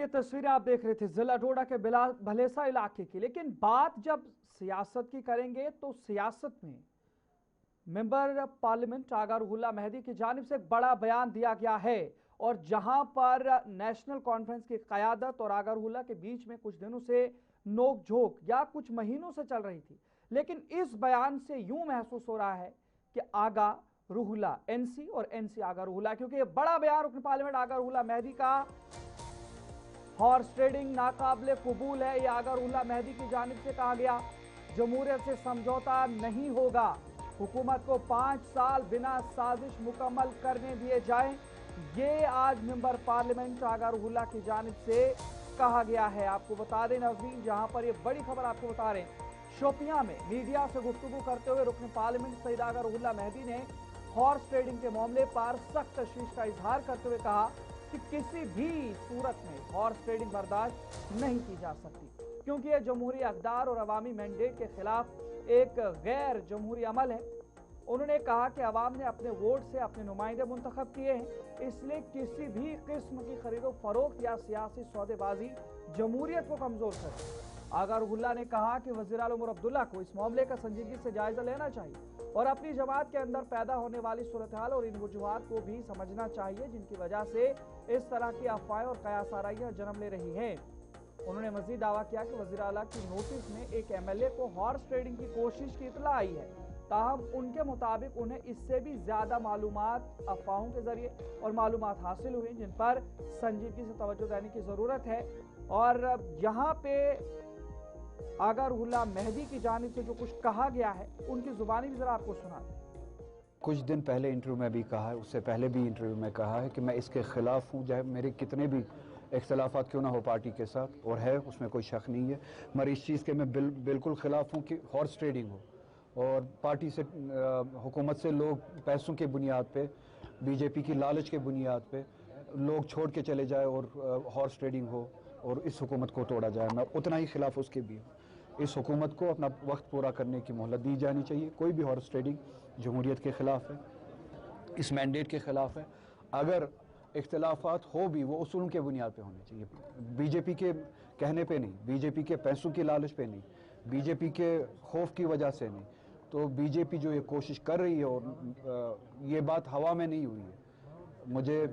तस्वीरें आप देख रहे थे जिला डोडा के भलेसा इलाके की। लेकिन बात जब सियासत की करेंगे तो सियासत में मेंबर पार्लियामेंट आगा रुहुल्ला मेहदी की जानिब से एक बड़ा बयान दिया गया है। और जहां पर नेशनल कॉन्फ्रेंस की क़यादत और आगा रुहुल्ला के बीच में कुछ दिनों से नोकझोंक या कुछ महीनों से चल रही थी, लेकिन इस बयान से यूं महसूस हो रहा है कि आगा रुहुल्ला एनसी और एनसी आगा रुहुल्ला, क्योंकि यह बड़ा बयान रुकन पार्लियामेंट आगा रुहुल्ला मेहदी का हॉर्स ट्रेडिंग नाकाबिले कबूल है। यह आगा रुहुल्ला मेहदी की जानिब से कहा गया। जमहूरियत से समझौता नहीं होगा, हुकूमत को 5 साल बिना साजिश मुकम्मल करने दिए जाएं, ये आज मेंबर पार्लियामेंट आगा रुहुल्ला की जानिब से कहा गया है। आपको बता दें नाज़रीन, जहां पर यह बड़ी खबर आपको बता रहे हैं, शोपियां में मीडिया से गुफ्तगू करते हुए रुकन पार्लियामेंट सईद आगा रुहुल्ला मेहदी ने हॉर्स ट्रेडिंग के मामले पर सख्त तशवीश का इजहार करते हुए कहा कि किसी भी सूरत में हॉर्स ट्रेडिंग बर्दाश्त नहीं की जा सकती, क्योंकि यह जमहूरी अक़दार और अवामी मैंडेट के खिलाफ एक गैर जमहूरी अमल है। उन्होंने कहा कि अवाम ने अपने वोट से अपने नुमाइंदे मुंतखब किए हैं, इसलिए किसी भी किस्म की खरीदो फरोख्त या सियासी सौदेबाजी जमहूरियत को कमजोर करे। आगा रुहुल्ला ने कहा कि वज़ीर आला उमर अब्दुल्ला को इस मामले का संजीदगी से जायजा लेना चाहिए और अपनी जमात के अंदर पैदा होने वाली सूरत हाल और इन वजूहात को भी समझना चाहिए जिनकी वजह से इस तरह की अफवाहें और कयास आराइयां जन्म ले रही हैं। उन्होंने मजीद दावा किया कि वज़ीर आला की नोटिस में एक MLA को हॉर्स ट्रेडिंग की कोशिश की इतला आई है, ताहम उनके मुताबिक उन्हें इससे भी ज्यादा मालूमात अफवाहों के जरिए और मालूमात हासिल हुई जिन पर संजीदगी से तवज्जो देने की जरूरत है। और यहाँ पे आगा रुहुल्ला मेहदी की जानिब से जो कुछ कहा गया है उनकी जुबानी भी जरा आपको सुना दें। कुछ दिन पहले इंटरव्यू में भी कहा है, उससे पहले भी इंटरव्यू में कहा है कि मैं इसके खिलाफ हूँ, चाहे मेरे कितने भी इख्तलाफात क्यों ना हो पार्टी के साथ, और है उसमें कोई शक नहीं है। मगर इस चीज़ के मैं बिल्कुल खिलाफ हूँ कि हॉर्स ट्रेडिंग हो और पार्टी से हुकूमत से लोग पैसों के बुनियाद पे, बीजेपी की लालच के बुनियाद पे लोग छोड़ के चले जाए और हॉर्स ट्रेडिंग हो और इस हुकूमत को तोड़ा जाए। मैं उतना ही खिलाफ उसके भी हूँ। इस हुकूमत को अपना वक्त पूरा करने की मोहलत दी जानी चाहिए। कोई भी हॉर्स ट्रेडिंग जमहूरियत के खिलाफ है, इस मैंडेट के खिलाफ है। अगर इख्तलाफात हो भी वो उसूलों के बुनियाद पे होने चाहिए, बीजेपी के कहने पे नहीं, बीजेपी के पैसों की लालच पे नहीं, बीजेपी के खौफ की वजह से नहीं। तो बीजेपी जो ये कोशिश कर रही है, और ये बात हवा में नहीं हुई है, मुझे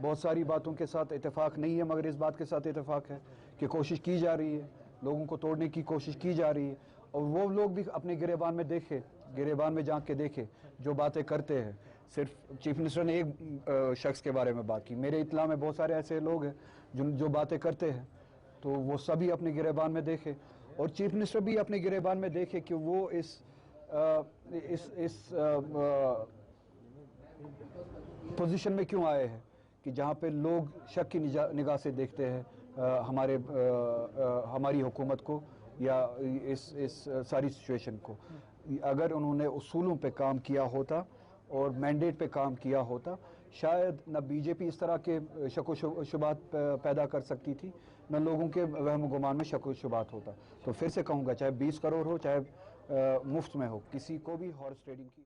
बहुत सारी बातों के साथ इत्तेफाक नहीं है, मगर इस बात के साथ इत्तेफाक है कि कोशिश की जा रही है, लोगों को तोड़ने की कोशिश की जा रही है। और वो लोग भी अपने गिरेबान में देखे, गिरेबान में झांक के देखे जो बातें करते हैं। सिर्फ चीफ मिनिस्टर ने एक शख्स के बारे में बात की, मेरे इत्ला में बहुत सारे ऐसे लोग हैं जो बातें करते हैं, तो वो सभी अपने गिरेबान में देखे और चीफ मिनिस्टर भी अपने गिरेबान में देखे कि वो इस पोजीशन में क्यों आए हैं कि जहाँ पे लोग शक की निगाह से देखते हैं हमारी हुकूमत को या इस सारी सिचुएशन को। अगर उन्होंने उसूलों पे काम किया होता और मैंडेट पे काम किया होता, शायद न बीजेपी इस तरह के शक व शुबात पैदा कर सकती थी, न लोगों के वहम गुमान में शक व शुबात होता। तो फिर से कहूँगा, चाहे 20 करोड़ हो, चाहे मुफ्त में हो, किसी को भी हॉर्स ट्रेडिंग की